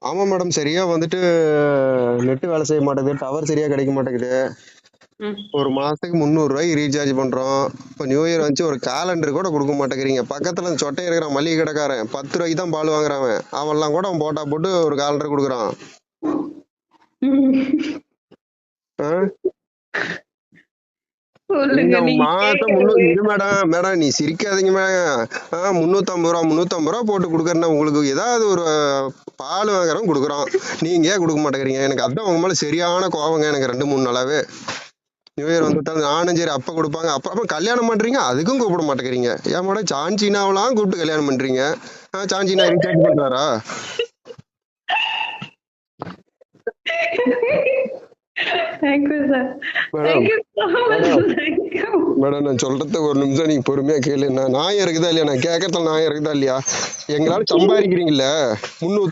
ஆமா மேடம். சரியா வந்துட்டு நெட் வேலை செய்ய மாட்டேங்குது, டவர் சரியா கிடைக்க மாட்டேங்குது. ம். ஒரு மாசத்துக்கு 300 ரூபாய்க்கு ரீசார்ஜ் பண்றோம். இப்ப நியூ இயர் வந்துச்சு, ஒரு காலண்டர் கூட கொடுக்க மாட்டேங்கிறீங்க. பக்கத்துல அந்த சொட்டை இருக்கிறான் மளிகை கடைக்காரன், 10 ரூபாய்க்கு தான் பால் வாங்குறான். அவன்லாம் கூட அவன் போட்டா போட்டு ஒரு காலண்டர் கொடுக்குறான். ஆ? சொல்லுங்க நீங்க நீங்க மாசம் கேக்குறது. இரு மேடம். மேடம் நீ சிரிக்காதீங்க மேடம். 350 ரூபா கொடுக்கறேன்னா உங்களுக்கு ஏதாவது ஒரு பால் வாங்குறோம் கொடுக்குறோம். நீங்க ஏன் கொடுக்க மாட்டேங்கிறீங்க? எனக்கு அதான் உங்க மேல சரியான கோவங்க. எனக்கு 2-3 நாளாவே நியூ இயர் வந்துட்டா நானும் சரி அப்ப கொடுப்பாங்க. அப்ப கல்யாணம் பண்றீங்க, அதுக்கும் கூப்பிட மாட்டேங்கிறீங்க. ஏன் மேடம் சான்சினாவெல்லாம் கூப்பிட்டு கல்யாணம் பண்றீங்க? சான்சினா ரீசார்ஜ் பண்றாரா? Thank you sir. Madam thank you so much. Madam thank you. Madam நான் சொல்றத ஒரு நிமிஷம் நீங்க பொறுமையா கேளு. நான் நியாயம் இருக்குதா இல்லையா? நான் கேட்கறதுல நியாயம் இருக்குதா இல்லையா? எங்களால சம்பாதிக்கிறீங்கல்ல 350